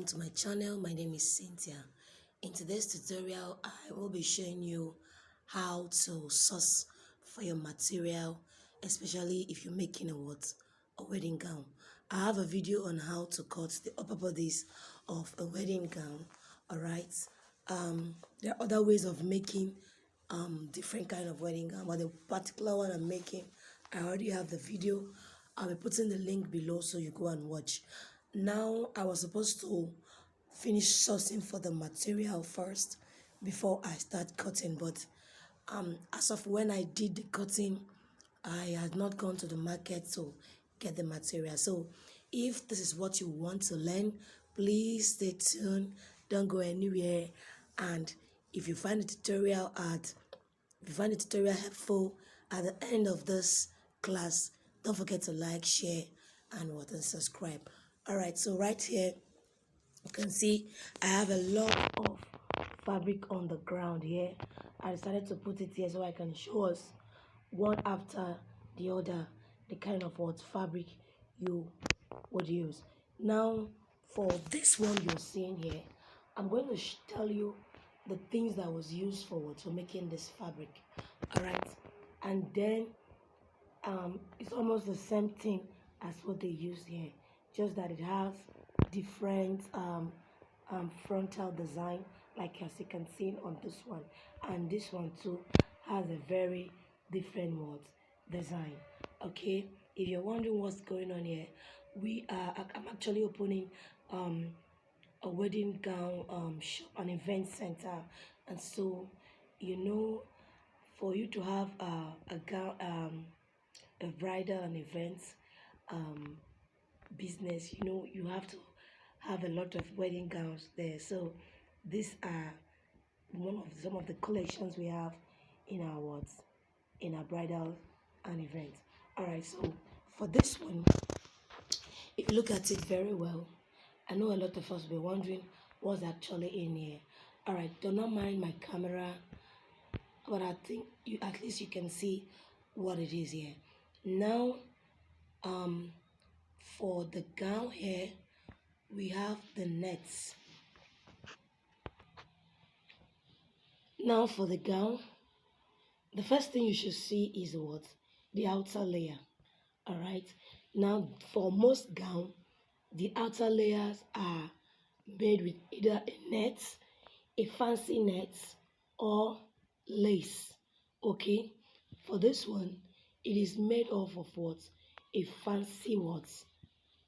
to my channel. My name is Cynthia. In today's tutorial, I will be showing you how to source for your material, especially if you're making a wedding gown. I have a video on how to cut the upper bodice of a wedding gown. All right. There are other ways of making different kind of wedding gown, but the particular one I'm making, I already have the video. I'll be putting the link below so you go and watch. Now, I was supposed to finish sourcing for the material first before I start cutting, but as of when I did the cutting, I had not gone to the market to get the material. So if this is what you want to learn, please stay tuned, don't go anywhere. And if you find the tutorial helpful at the end of this class, don't forget to like, share, and subscribe. All right, so right here you can see I have a lot of fabric on the ground here. I decided to put it here so I can show us one after the other the kind of fabric you would use. Now, for this one you're seeing here, I'm going to tell you the things that was used for making this fabric. All right, and then it's almost the same thing as what they use here, just that it has different frontal design, like as you can see on this one, and this one too has a very different design. Okay, if you're wondering what's going on here, I'm actually opening a wedding gown shop, an event center, and so for you to have a gown, a bridal and events business, you have to have a lot of wedding gowns there. So these are some of the collections we have in our bridal and event. All right, so for this one, if you look at it very well, I know a lot of us will be wondering what's actually in here. All right, do not mind my camera, but I think at least you can see what it is here. Now, for the gown here, we have the nets. Now for the gown, the first thing you should see is the outer layer. All right. Now for most gown, the outer layers are made with either a net, a fancy net, or lace. Okay. For this one, it is made of a fancy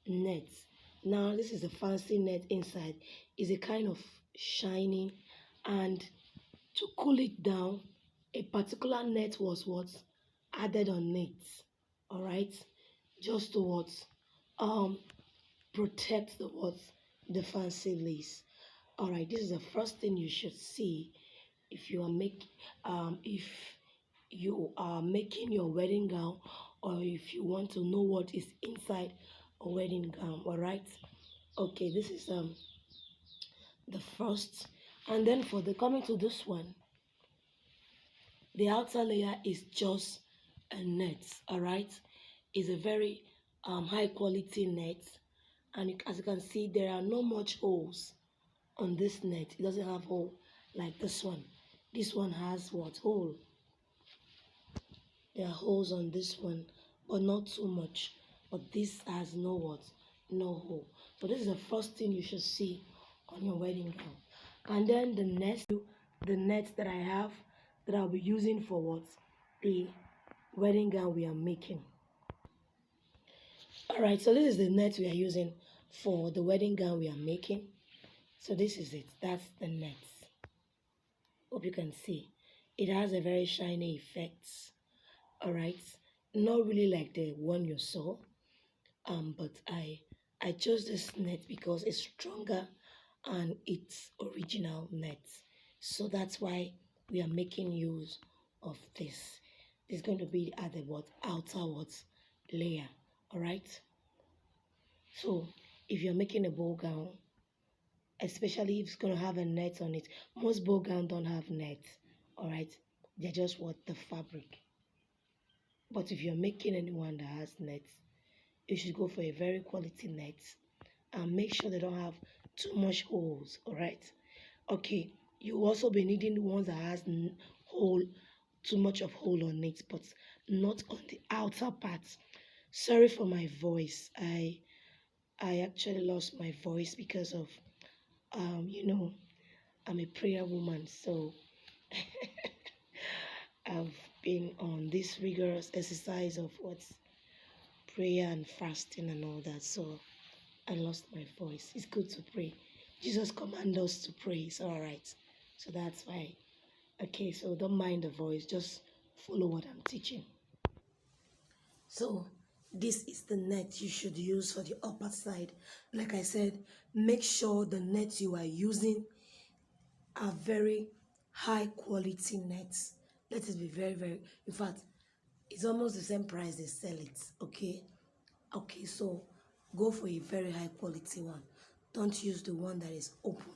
net. Now this is a fancy net inside. Is a kind of shining, and to cool it down, a particular net was added on it. All right, just to protect the fancy lace. All right, this is the first thing you should see if you are making your wedding gown, or if you want to know what is inside a wedding gown. All right, okay, this is the first. And then for the coming to this one, the outer layer is just a net. All right, it's a very high quality net, and as you can see, there are no much holes on this net. It doesn't have hole like this one. This one has hole. There are holes on this one, but not too much. But this has no hole. So this is the first thing you should see on your wedding gown. And then the net that I have, that I'll be using for the wedding gown we are making. All right, so this is the net we are using for the wedding gown we are making. So this is it. That's the net. Hope you can see. It has a very shiny effect. All right, not really like the one you saw, but I chose this net because it's stronger and it's original net. So that's why we are making use of this. It's going to be at the outer layer. All right. So if you're making a ball gown, especially if it's going to have a net on it, most ball gowns don't have net. All right, they're just the fabric. But if you're making anyone that has nets, you should go for a very quality net, and make sure they don't have too much holes. All right. Okay, you also be needing the ones that has hole, too much of hole on it, but not on the outer part. Sorry for my voice. I actually lost my voice because of you know, I'm a prayer woman, so I've been on this rigorous exercise of what's prayer and fasting and all that. So I lost my voice. It's good to pray. Jesus commanded us to pray. It's all right. So that's why. Okay, so don't mind the voice. Just follow what I'm teaching. So this is the net you should use for the upper side. Like I said, make sure the net you are using are very high quality nets. Let it be very, very, in fact, it's almost the same price they sell it. Okay, so go for a very high quality one. Don't use the one that is open.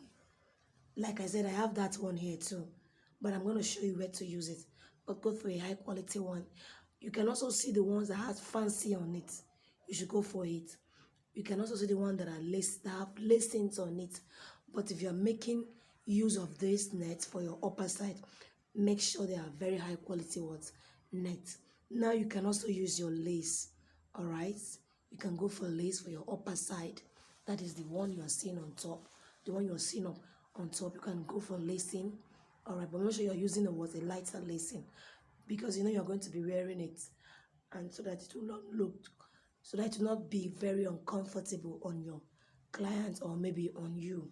Like I said, I have that one here too, but I'm going to show you where to use it. But go for a high quality one. You can also see the ones that has fancy on it. You should go for it. You can also see the ones that have lacings on it. But if you're making use of this net for your upper side, make sure they are very high quality ones. Net. Now you can also use your lace. All right. You can go for lace for your upper side. That is the one you are seeing on top. The one you are seeing up on top. You can go for lacing. All right, but make sure you're using a lighter lacing, because you know you're going to be wearing it, and so that it will not so that it will not be very uncomfortable on your client or maybe on you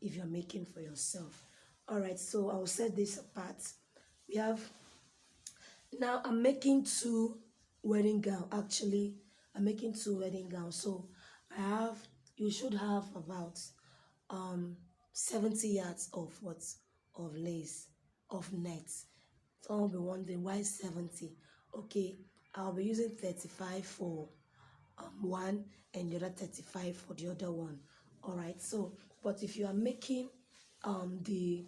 if you're making for yourself. All right, so I'll set this apart. We have, now I'm making two wedding gown. Actually, I'm making two wedding gowns. So you should have about 70 yards of lace, of net. Some will be wondering why 70. Okay, I'll be using 35 for one and the other 35 for the other one. All right, so but if you are making the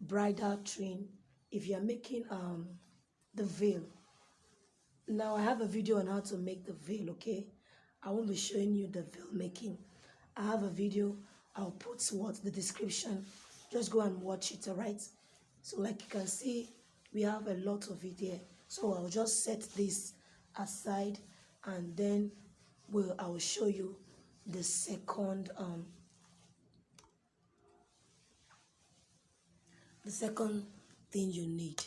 bridal train, if you are making the veil, now I have a video on how to make the veil. Okay, I won't be showing you the veil making. I have a video. I'll put the description. Just go and watch it. All right, so like you can see, we have a lot of it here. So I'll just set this aside, and then I will show you the second thing you need.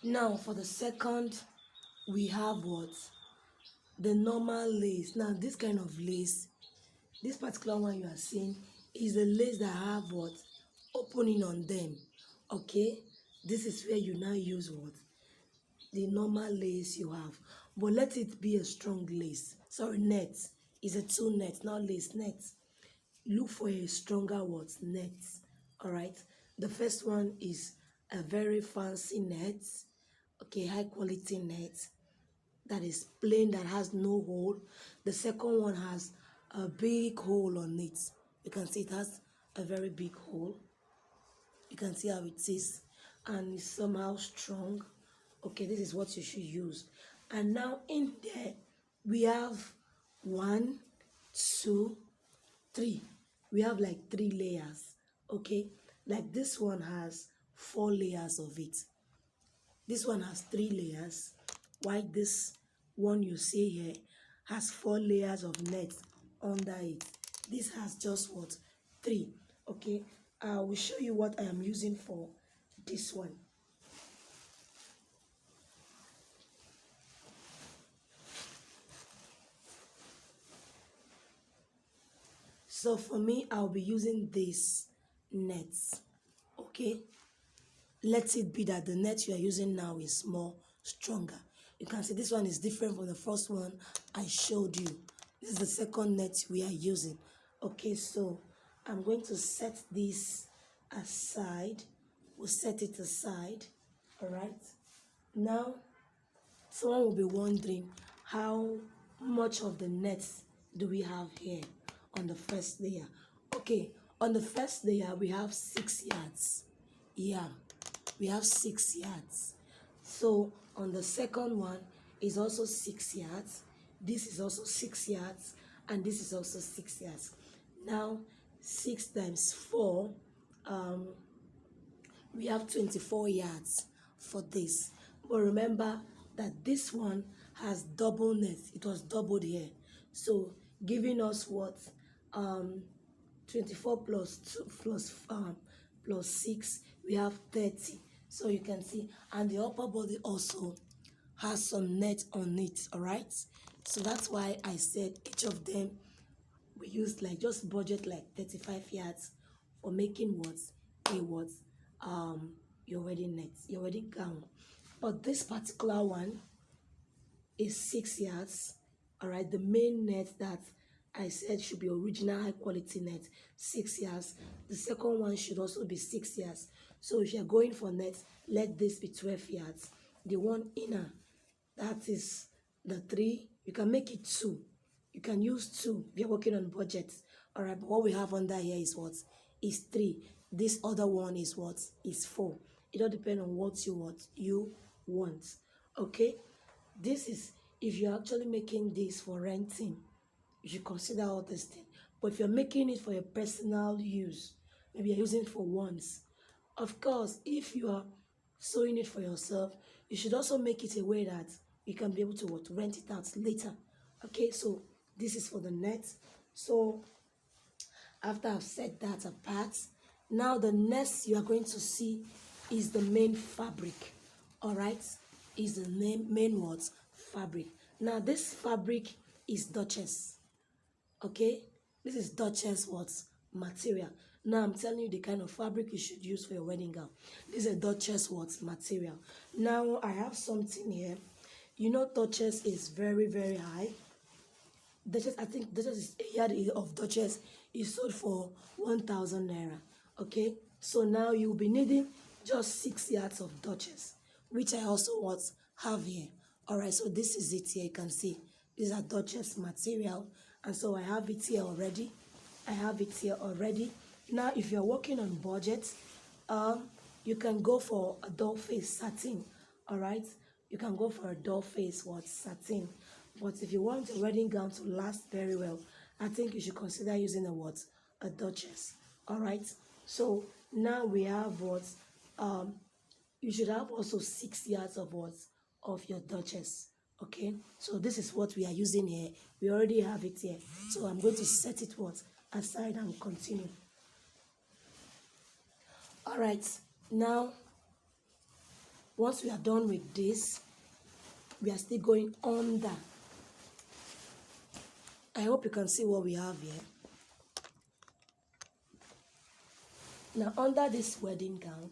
Now for the second, we have the normal lace. Now this kind of lace, this particular one you are seeing, is a lace that have opening on them. Okay, this is where you now use the normal lace you have, but let it be a strong lace. Sorry, net. It's a two net, not lace, net. Look for a stronger net. All right, the first one is a very fancy net. Okay, high quality net that is plain, that has no hole. The second one has a big hole on it. You can see it has a very big hole. You can see how it is, and it's somehow strong. Okay, this is what you should use. And now in there we have 1, 2, 3. We have like 3 layers. Okay, like this one has 4 layers of it. This one has 3 layers, while this one you see here has 4 layers of net under it. This has just 3. Okay, I will show you what I am using for this one. So for me, I'll be using this nets. Okay, let it be that the net you are using now is more stronger. You can see this one is different from the first one I showed you. This is the second net we are using. Okay, so I'm going to set this aside. We'll set it aside. All right, now someone will be wondering, how much of the nets do we have here on the first layer? Okay, on the first layer we have 6 yards. Yeah, we have 6 yards. So on the second one is also 6 yards. This is also 6 yards, and this is also 6 yards. Now 6 times 4, we have 24 yards for this. But remember that this one has double net. It was doubled here, so giving us what, 24 plus 2 plus 6, we have 30. So you can see, and the upper body also has some net on it. All right, so that's why I said each of them we used like just budget like 35 yards for making what, a what, your wedding net, your wedding gown. But this particular one is 6 yards. All right, the main net that I said should be original high quality net, 6 yards. The second one should also be 6 yards. So if you're going for net, let this be 12 yards. The one inner, that is the 3, you can make it 2. You can use 2 if you're working on budget. All right, but what we have under here is what, is 3. This other one is what, is 4. It all depends on what you want. Okay, this is if you're actually making this for renting, you should consider all this thing. But if you're making it for your personal use, maybe you're using it for once, of course, if you are sewing it for yourself, you should also make it a way that you can be able to what, rent it out later. Okay, so this is for the net. So after I've set that apart, now the next you are going to see is the main fabric. All right, is the main what, fabric. Now this fabric is Duchess. Okay, this is Duchess what, material. Now I'm telling you the kind of fabric you should use for your wedding gown. This is a Duchess what, material. Now I have something here. You know Duchess is very, very high. Duchess, I think Duchess is a yard of Duchess is sold for 1,000 naira. Okay, so now you'll be needing just 6 yards of Duchess, which I also what, have here. All right, so this is it here. You can see these are Duchess material, and so I have it here already. I have it here already. Now, if you're working on budget, you can go for a doll face satin. All right, you can go for a doll face what, satin. But if you want a wedding gown to last very well, I think you should consider using a what, a Duchess. All right, so now we have what, you should have also 6 yards of what, of your Duchess. Okay, so this is what we are using here. We already have it here, so I'm going to set it what, aside and continue. All right, now once we are done with this, we are still going under. I hope you can see what we have here. Now under this wedding gown,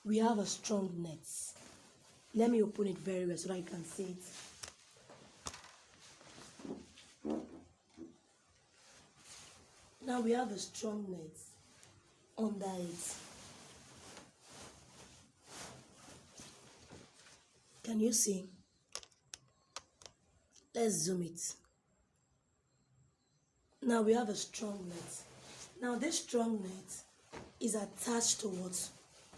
we have a strong net. Let me open it very well so that you can see it. Now we have a strong net under it. Can you see? Let's zoom it. Now we have a strong net. Now this strong net is attached to what?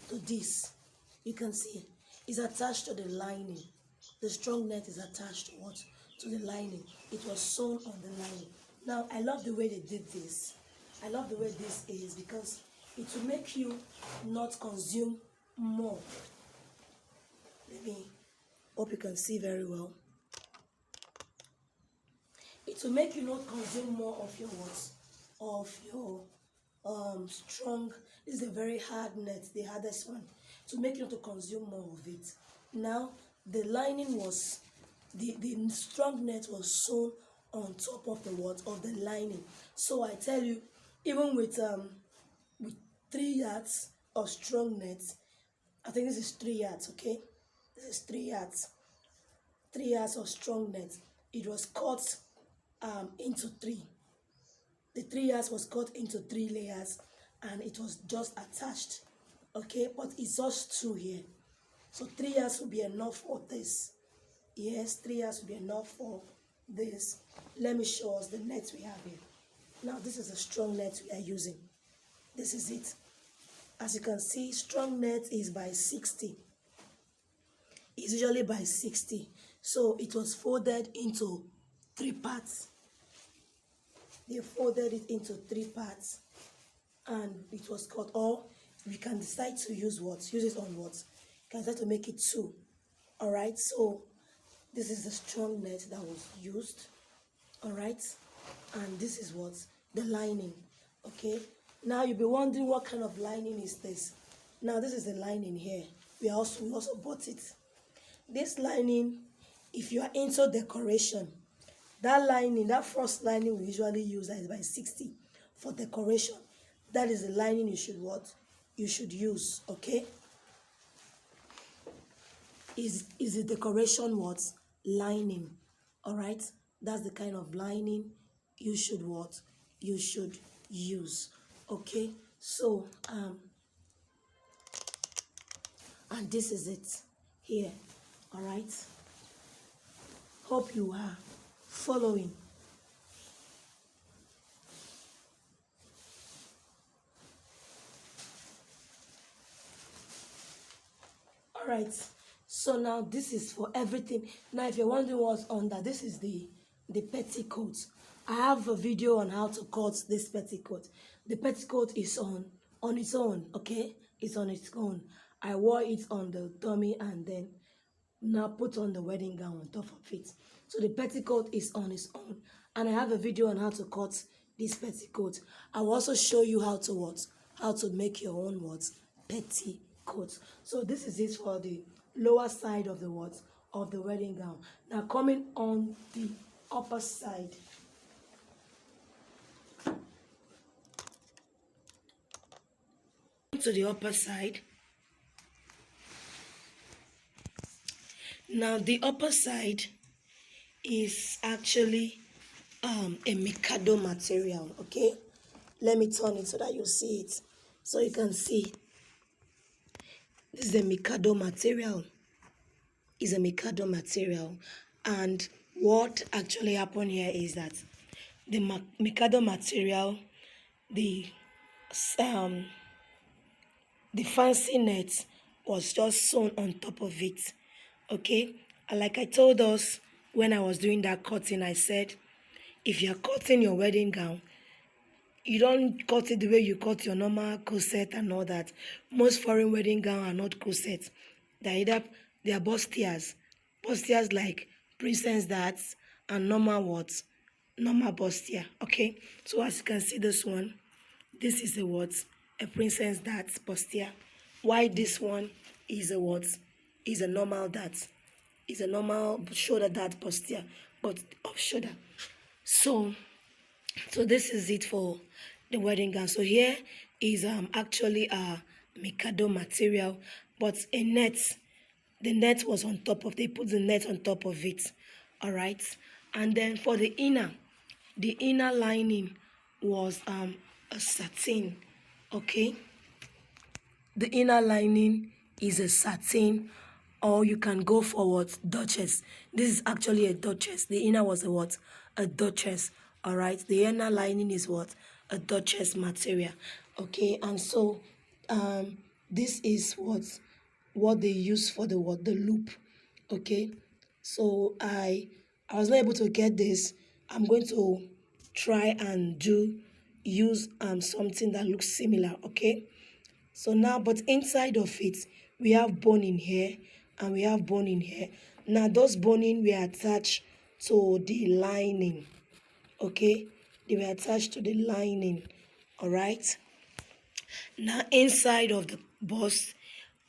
To this. You can see it's attached to the lining. The strong net is attached to what? To the lining. It was sewn on the lining. Now I love the way they did this. I love the way this is because it will make you not consume more. Let me hope you can see very well. It will make you not consume more of your what? Of your strong. This is a very hard net, the hardest one. To make you not to consume more of it. Now the lining was the strong net was sewn on top of the what? Of the lining. So I tell you, even with 3 yards of strong net, I think this is 3 yards, okay? This is 3 yards. 3 yards of strong net. It was cut into 3. The 3 yards was cut into 3 layers and it was just attached, okay? But it's just 2 here. So 3 yards will be enough for this. Yes, 3 yards will be enough for this. Let me show us the net we have here. Now this is a strong net we are using. This is it. As you can see, strong net is by 60. It's usually by 60. So it was folded into 3 parts. they folded it into 3 parts, and it was cut. Or we can decide to use it on what? You can decide to make it 2. All right, so this is the strong net that was used. All right, and this is what? The lining. Okay, now you'll be wondering what kind of lining is this. Now this is the lining here. We also bought it. This lining, if you are into decoration, that lining, that first lining we usually use, that is by 60 for decoration. That is the lining you should you should use. Okay, is the decoration lining. All right, that's the kind of lining you should you should use. Okay, so and this is it here. All right, hope you are following. All right, so now this is for everything. Now if you're wondering what's under, this is the petticoat. I have a video on how to cut this petticoat. The petticoat is on its own. Okay, it's on its own. I wore it on the dummy and then now put on the wedding gown on top of it. So the petticoat is on its own, and I have a video on how to cut this petticoat. I will also show you how to make your own petticoat. So this is it for the lower side of the of the wedding gown. Now coming on the upper side. To the upper side. Now the upper side is actually a Mikado material. Okay, let me turn it so that you see it, so you can see. This is a Mikado material. Is a Mikado material, and what actually happened here is that the Mikado material, the fancy net was just sewn on top of it. Okay, and like I told us when I was doing that cutting, I said if you're cutting your wedding gown, you don't cut it the way you cut your normal corset and all that. Most foreign wedding gowns are not corsets. They are bustiers like princess darts and normal bustier. Okay, so as you can see, this one, this is a princess darts bustier. Why this one is a normal dart, is a normal shoulder dart bustier, but off shoulder. So this is it for the wedding gown. So here is actually a Mikado material, but a net. The net was on top of. They put the net on top of it. All right, and then for the inner lining was a satin. Okay, the inner lining is a satin, or you can go for Duchess. This is actually a Duchess. The inner was a Duchess. All right, the inner lining is a Duchess material. Okay, and so this is what they use for the loop. Okay, so I was not able to get this. I'm going to try and use something that looks similar. Okay, so now, but inside of it we have bone in here and we have bone in here. Now those boning were attached to the lining. Okay, they were attached to the lining. All right, now inside of the bust,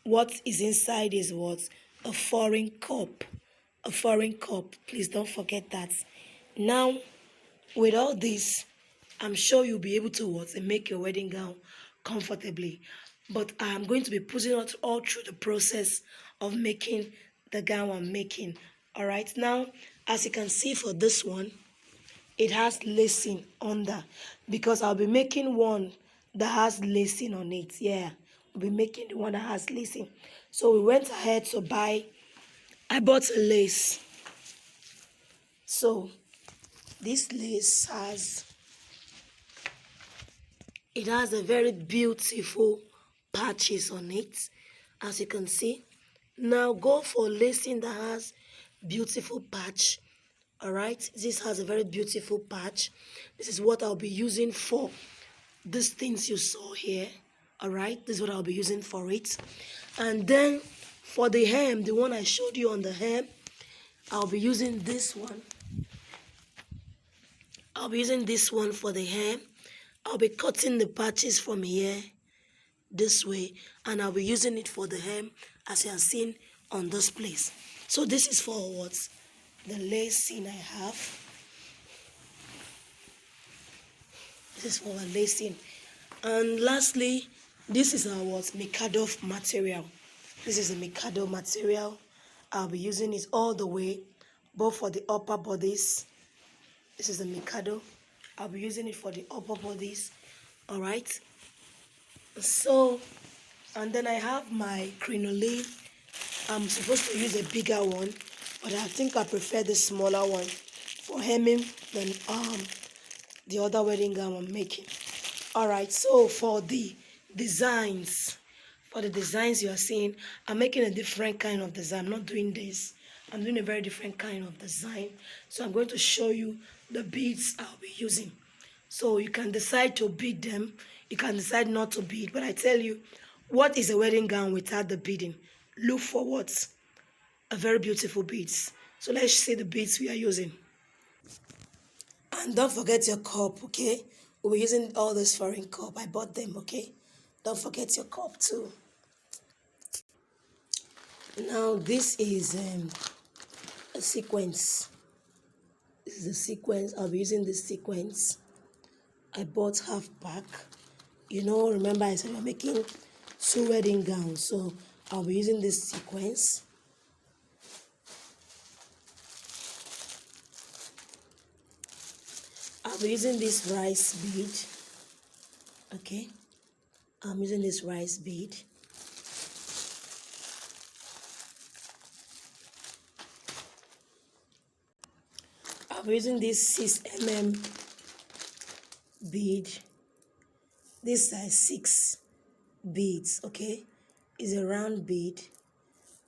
what is inside is a foreign cup. Please don't forget that. Now with all this, I'm sure you'll be able to make your wedding gown comfortably, but I'm going to be putting it all through the process of making the gown I'm making. All right, now as you can see, for this one, it has lacing under, because I'll be making one that has lacing on it. Yeah, I'll be making the one that has lacing. So we went ahead to I bought a lace. So this lace has a very beautiful patches on it, as you can see. Now go for lacing that has beautiful patch. All right, this has a very beautiful patch. This is what I'll be using for these things you saw here. All right, this is what I'll be using for it. And then for the hem, the one I showed you on the hem, I'll be using this one. I'll be using this one for the hem. I'll be cutting the patches from here this way, and I'll be using it for the hem as you have seen on this place. So this is for what? The lacing I have. This is for our lacing. And lastly, this is our what? Mikado material. This is a Mikado material. I'll be using it all the way, both for the upper bodies. This is the Mikado. I'll be using it for the upper bodies. All right. So, and then I have my crinoline. I'm supposed to use a bigger one, but I think I prefer the smaller one for hemming than the other wedding gown I'm making. All right. So for the designs, you are seeing, I'm making a different kind of design. I'm not doing this. I'm doing a very different kind of design. So I'm going to show you the beads I'll be using. So you can decide to bead them. You can decide not to bead. But I tell you, what is a wedding gown without the beading? Look for what? A very beautiful beads. So let's see the beads we are using. And don't forget your cup, okay? We're using all this foreign cup. I bought them, okay? Don't forget your cup too. Now this is a sequence. This is a sequence. I'll be using this sequence. I bought half pack. You know, remember I said we're making 2 wedding gowns, so I'll be using this sequence. I'll be using this rice bead. Okay, I'm using this rice bead. I'll be using this 6 mm bead. This is 6 beads, okay? It's a round bead.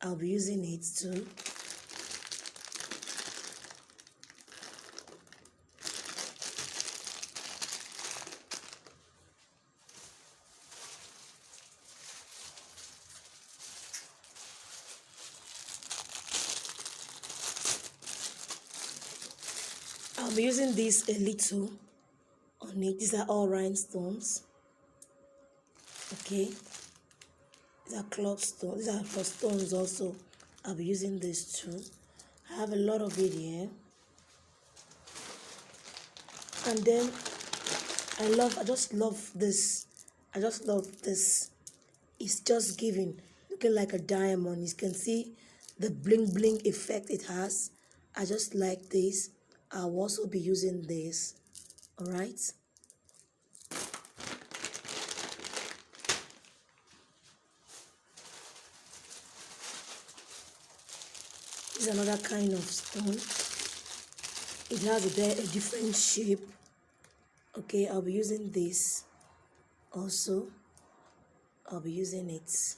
I'll be using it too. I'll be using this a little on it. These are all rhinestones. Okay. These are clock stones. These are for stones also. I'll be using this too. I have a lot of it here. And then I just love this. I just love this. It's just giving, looking like a diamond. You can see the bling bling effect it has. I just like this. I'll also be using this. All right. This is another kind of stone. It has a different shape. Okay, I'll be using this also. I'll be using it.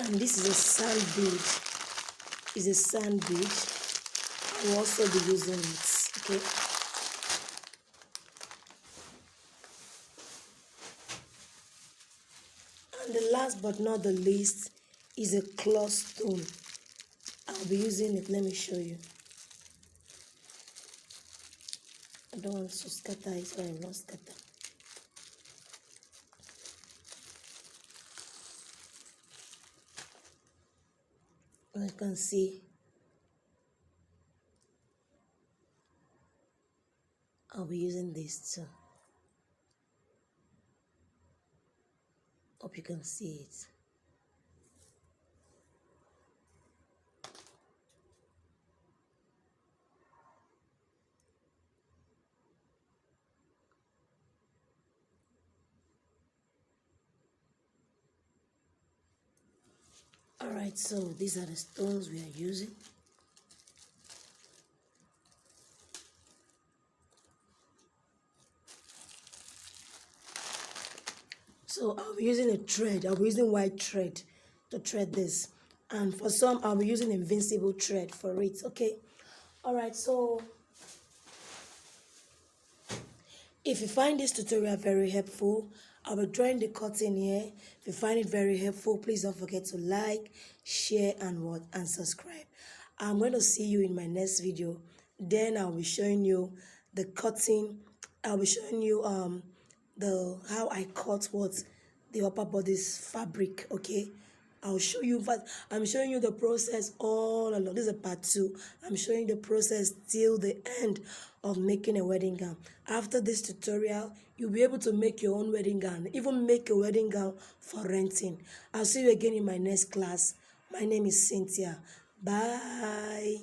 And this is a sand bead. It's a sand bead. I'll also be using it. Okay. And the last but not the least is a claw stone. I'll be using it. Let me show you. I don't want to scatter it, so I will not scatter. As you can see, I'll be using this too. Hope you can see it. Alright, so these are the stones we are using. So I'll be using a thread. I'll be using white thread to thread this. And for some, I'll be using invincible thread for it, okay? All right, so if you find this tutorial very helpful, I'll be drawing the curtain here. If you find it very helpful, please don't forget to like, share, and subscribe. I'm going to see you in my next video. Then I'll be showing you the cutting. I'll be showing you how I cut the upper body's fabric, okay? I'll show you, but I'm showing you the process all along. This is a part 2. I'm showing the process till the end of making a wedding gown. After this tutorial, you'll be able to make your own wedding gown, even make a wedding gown for renting. I'll see you again in my next class. My name is Cynthia. Bye.